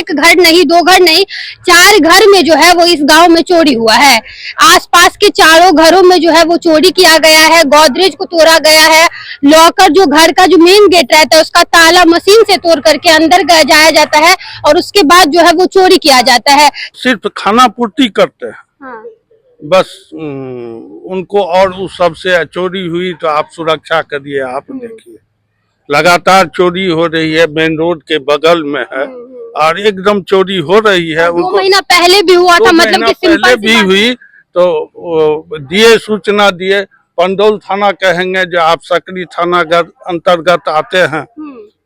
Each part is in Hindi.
एक घर नहीं, दो घर नहीं, 4 घर में जो है वो इस गांव में चोरी हुआ है। आसपास के चारों घरों में जो है वो चोरी किया गया है, गोदरेज को तोड़ा गया है, लॉकर जो घर का जो मेन गेट रहता है उसका ताला मशीन से तोड़ करके अंदर जाया जाता है और उसके बाद जो है वो चोरी किया जाता है। सिर्फ खाना पूर्ति करते हैं। हाँ। बस उनको, और उस सबसे चोरी हुई तो आप सुरक्षा करिए। आप देखिए लगातार चोरी हो रही है, मेन रोड के बगल में है और एकदम चोरी हो रही है। 2 महीना पहले भी हुआ था, मतलब कि पहले भी हुई तो दिए, सूचना दिए, पंडौल थाना कहेंगे जो आप सकरी थाना अंतर्गत आते हैं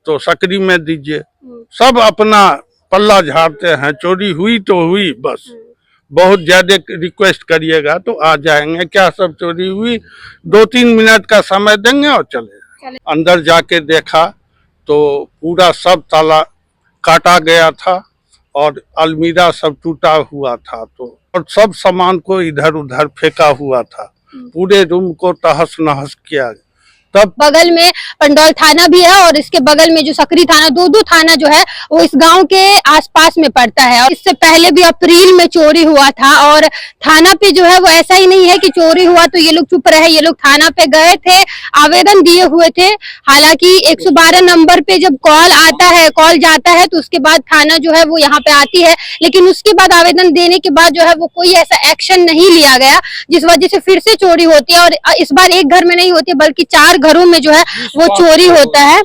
तो सकरी में दीजिए। सब अपना पल्ला झाड़ते हैं, चोरी हुई तो हुई, बस बहुत ज्यादा रिक्वेस्ट करिएगा तो आ जाएंगे। क्या सब चोरी हुई, 2-3 मिनट का समय देंगे और चले। अंदर जाके देखा तो पूरा सब ताला काटा गया था और अलमीरा सब टूटा हुआ था, तो और सब सामान को इधर उधर फेंका हुआ था। पूरे रूम को तहस नहस किया। तब बगल में पंडौल थाना भी है और इसके बगल में जो सकरी थाना, दो थाना जो है वो इस गांव के आसपास में पड़ता है। और इससे पहले भी अप्रैल में चोरी हुआ था और थाना पे जो है वो ऐसा ही नहीं है कि चोरी हुआ तो ये लोग चुप रहे, ये लोग थाना पे गए थे, आवेदन दिए हुए थे। हालांकि 112 नंबर पे जब कॉल आता है, कॉल जाता है तो उसके बाद थाना जो है वो यहाँ पे आती है, लेकिन उसके बाद आवेदन देने के बाद जो है वो कोई ऐसा एक्शन नहीं लिया गया, जिस वजह से फिर से चोरी होती है। और इस बार एक घर में नहीं होती बल्कि 4 घरों में जो है वो चोरी होता है।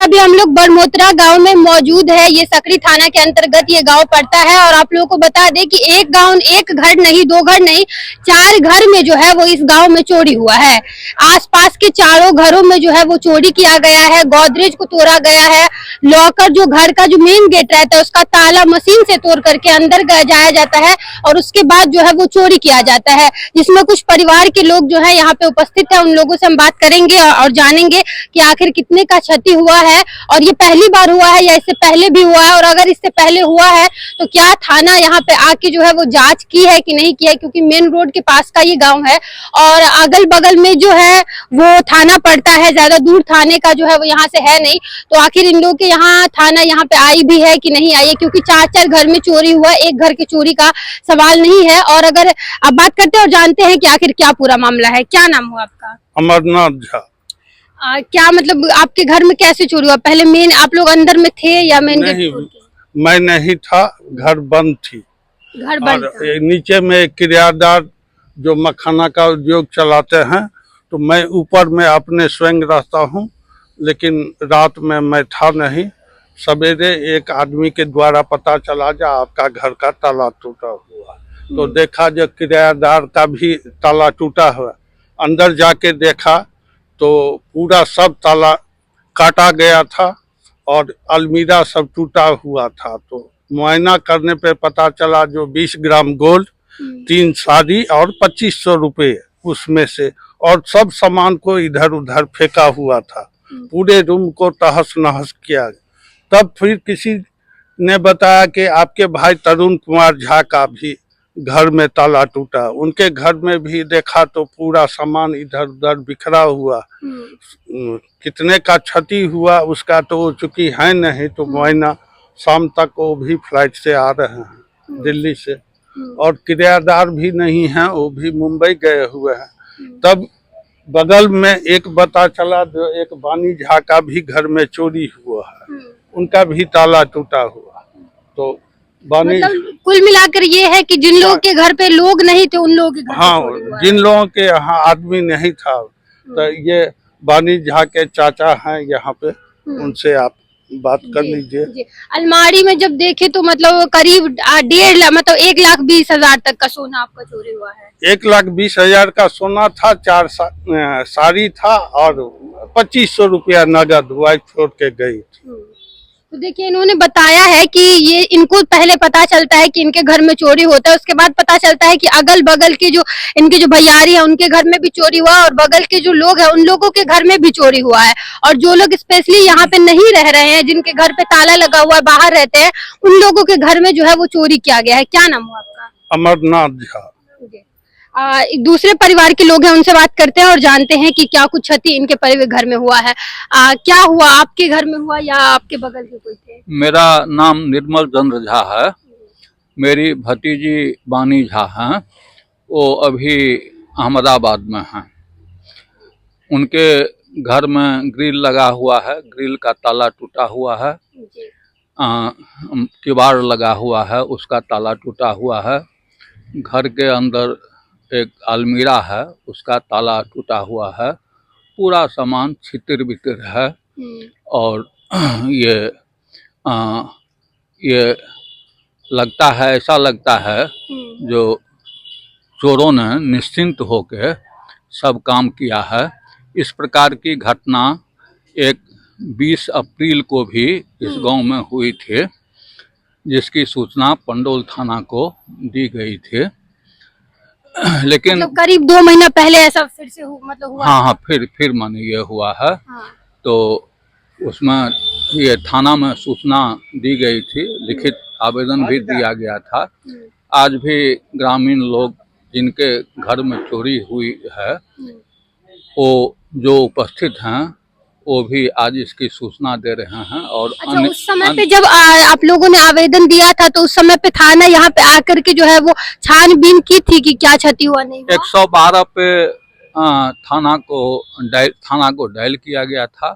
अभी हम लोग बड़मोत्रा गांव में मौजूद है। ये सकरी थाना के अंतर्गत ये गांव पड़ता है और आप लोगों को बता दें कि एक घर नहीं, 2 घर नहीं, 4 घर में जो है वो इस गांव में चोरी हुआ है। आसपास के चारों घरों में जो है वो चोरी किया गया है, गोदरेज को तोड़ा गया है, लॉकर जो घर का जो मेन गेट रहता है उसका ताला मशीन से तोड़ करके अंदर जाया जाता है और उसके बाद जो है वो चोरी किया जाता है। जिसमें कुछ परिवार के लोग जो है यहाँ पे उपस्थित है, उन लोगों से हम बात करेंगे और जानेंगे कि आखिर कितने का क्षति हुआ है और ये पहली बार हुआ है या इससे पहले भी हुआ है, और अगर इससे पहले हुआ है तो क्या थाना यहाँ पे आके जो है वो जांच की है कि नहीं की है, क्योंकि मेन रोड के पास का ये गांव है और अगल बगल में जो है वो थाना पड़ता है, ज्यादा दूर थाने का जो है वो यहाँ से है नहीं। तो आखिर इन लोगों के यहाँ थाना यहाँ पे आई भी है कि नहीं आई है, क्योंकि 4 घर में चोरी हुआ, एक घर की चोरी का सवाल नहीं है। और अगर आप बात करते हैं और जानते हैं कि आखिर क्या पूरा मामला है। क्या नाम हुआ आपका? अमरनाथ झा। क्या मतलब आपके घर में कैसे चोरी हुआ? पहले मेन आप लोग अंदर में थे या मेन गेट? मैं नहीं था, घर बंद थी। घर बंद था। नीचे में किराएदार जो मखाना का उद्योग चलाते हैं, तो मैं ऊपर में अपने स्वयं रहता हूँ, लेकिन रात में मैं था नहीं। सवेरे एक आदमी के द्वारा पता चला जा आपका घर का ताला टूटा हुआ, तो देखा जो किराएदार का भी ताला टूटा हुआ। अंदर जाके देखा तो पूरा सब ताला काटा गया था और अलमीरा सब टूटा हुआ था। तो मुआयना करने पे पता चला जो 20 ग्राम गोल्ड, 3 साड़ी और 2500 रुपये उसमें से, और सब सामान को इधर उधर फेंका हुआ था। पूरे रूम को तहस नहस किया। तब फिर किसी ने बताया कि आपके भाई तरुण कुमार झा का भी घर में ताला टूटा। उनके घर में भी देखा तो पूरा सामान इधर उधर बिखरा हुआ। कितने का क्षति हुआ उसका तो चूंकि है नहीं, तो मुआयना शाम तक वो भी फ्लाइट से आ रहे हैं दिल्ली से, और किराएदार भी नहीं है, वो भी मुंबई गए हुए हैं। तब बगल में एक पता चला जो एक बानी झा का भी घर में चोरी हुआ है, उनका भी ताला टूटा हुआ। तो मतलब कुल मिलाकर ये है कि जिन लोगों के घर पे लोग नहीं थे उन लोगों के घर हाँ, जिन लोगों के यहाँ आदमी नहीं था, तो ये बानी झा के चाचा हैं यहाँ पे, उनसे आप बात कर लीजिए। अलमारी में जब देखे तो मतलब करीब 1,20,000 तक का सोना आपका चोरी हुआ है। 1,20,000 का सोना था, 4 साड़ी था और 2500 रुपया नगद वाइफ छोड़ के गई थी। तो देखिए इन्होंने बताया है कि ये इनको पहले पता चलता है कि इनके घर में चोरी होता है, उसके बाद पता चलता है कि अगल बगल के जो इनके जो भैयारी है उनके घर में भी चोरी हुआ और बगल के जो लोग हैं उन लोगों के घर में भी चोरी हुआ है। और जो लोग स्पेशली यहाँ पे नहीं रह रहे हैं, जिनके घर पे ताला लगा हुआ है, बाहर रहते हैं, उन लोगों के घर में जो है वो चोरी किया गया है। क्या नाम हुआ आपका? अमरनाथ झा। एक दूसरे परिवार के लोग हैं, उनसे बात करते हैं और जानते हैं कि क्या कुछ क्षति इनके परिवार घर में हुआ है। क्या हुआ, आपके घर में हुआ या आपके बगल के कोई थे? मेरा नाम निर्मल चंद्र झा है। मेरी भतीजी बानी झा हैं, वो अभी अहमदाबाद में हैं। उनके घर में ग्रिल लगा हुआ है, ग्रिल का ताला टूटा हुआ है। किवाड़ लगा हुआ है, उसका ताला टूटा हुआ है। घर के अंदर एक अलमीरा है, उसका ताला टूटा हुआ है। पूरा सामान छितिर बितिर है। और ये लगता है, ऐसा लगता है जो चोरों ने निश्चिंत होकर सब काम किया है। इस प्रकार की घटना एक 20 अप्रैल को भी इस गांव में हुई थी, जिसकी सूचना पंडोल थाना को दी गई थी। लेकिन मतलब करीब 2 महीना पहले ऐसा फिर से मतलब हुआ? हाँ, फिर माने ये हुआ है। हाँ। तो उसमें ये थाना में सूचना दी गई थी, लिखित आवेदन भी दिया गया था। आज भी ग्रामीण लोग जिनके घर में चोरी हुई है, वो जो उपस्थित हैं, वो भी आज इसकी सूचना दे रहे हैं। और अच्छा, उस समय पे जब आप लोगों ने आवेदन दिया था तो उस समय पे थाना यहाँ पे आकर के जो है वो छानबीन की थी कि क्या क्षति हुआ नहीं हुआ? 112 पे थाना को डायल किया गया था।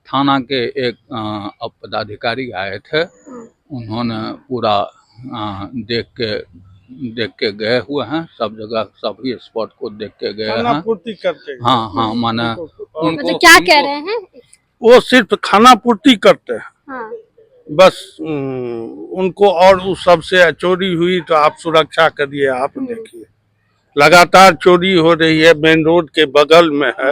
थाना के एक पदाधिकारी आए थे, उन्होंने पूरा देख के गए हुए हैं। सब जगह सभी स्पॉट को देख के गए हैं। पूर्ति करते हैं। हाँ, माने उनको मतलब क्या कह रहे हैं? वो सिर्फ खाना पूर्ति करते हैं। हाँ। बस उनको, और उस सबसे चोरी हुई तो आप सुरक्षा करिए। आप देखिए लगातार चोरी हो रही है, मेन रोड के बगल में है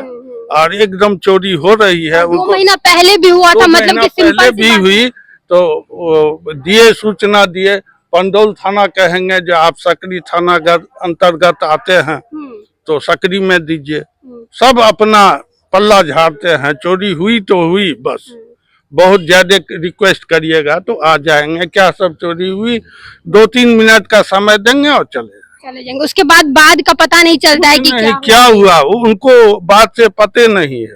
और एकदम चोरी हो रही है। 2 महीना पहले भी हुआ था, मतलब कि पहले भी हुई तो दिए, सूचना दिए। पंडोल थाना कहेंगे जो आप सकरी थाना अंतर्गत आते हैं तो सकरी में दीजिए। सब अपना पल्ला झाड़ते हैं। चोरी हुई तो हुई, बस बहुत ज्यादा रिक्वेस्ट करिएगा तो आ जाएंगे। क्या सब चोरी हुई, 2-3 मिनट का समय देंगे और चले जाएंगे। उसके बाद का पता नहीं चलता है कि क्या हुआ। उनको बात से पते नहीं है।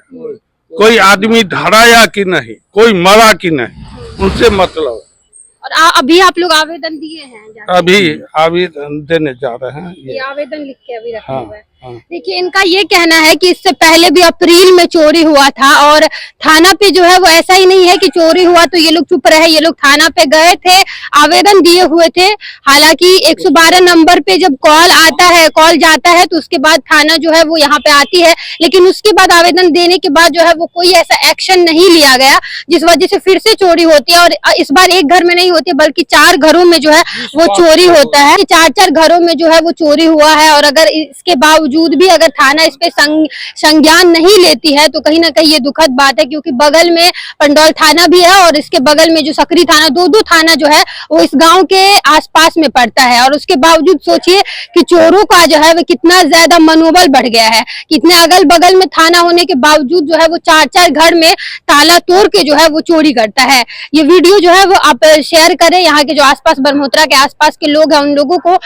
कोई आदमी धराया कि नहीं, कोई मरा कि नहीं, उनसे मतलब। और अभी आप लोग आवेदन दिए हैं? अभी आवेदन देने जा रहे हैं। ये आवेदन लिख के अभी रखे हुए हैं। हाँ। देखिए, इनका ये कहना है कि इससे पहले भी अप्रैल में चोरी हुआ था और थाना पे जो है वो ऐसा ही नहीं है कि चोरी हुआ तो ये लोग चुप रहे। ये लोग थाना पे गए थे, आवेदन दिए हुए थे। हालांकि 112 नंबर पे जब कॉल जाता है तो उसके बाद थाना जो है वो यहाँ पे आती है, लेकिन उसके बाद आवेदन देने के बाद जो है वो कोई ऐसा एक्शन नहीं लिया गया, जिस वजह से फिर से चोरी होती है। और इस बार एक घर में नहीं होती बल्कि 4 घरों में जो है वो चोरी होता है। 4 घरों में जो है वो चोरी हुआ है। और अगर इसके बावजूद भी अगर थाना इस पे संज्ञान नहीं लेती है तो कहीं ना कहीं ये दुखद बात है, क्योंकि बगल में पंडौल थाना भी है और इसके बगल में जो सकरी थाना, दो थाना जो है वो इस गांव के आसपास में पड़ता है। और उसके बावजूद सोचिए कि चोरों का जो है वो कितना ज्यादा मनोबल बढ़ गया है। कितने अगल बगल में थाना होने के बावजूद जो है वो 4 घर में ताला तोड़ के जो है वो चोरी करता है। ये वीडियो जो है वो आप शेयर करें। यहाँ के जो आसपास, बरमोत्रा के आसपास के लोग हैं, उन लोगों को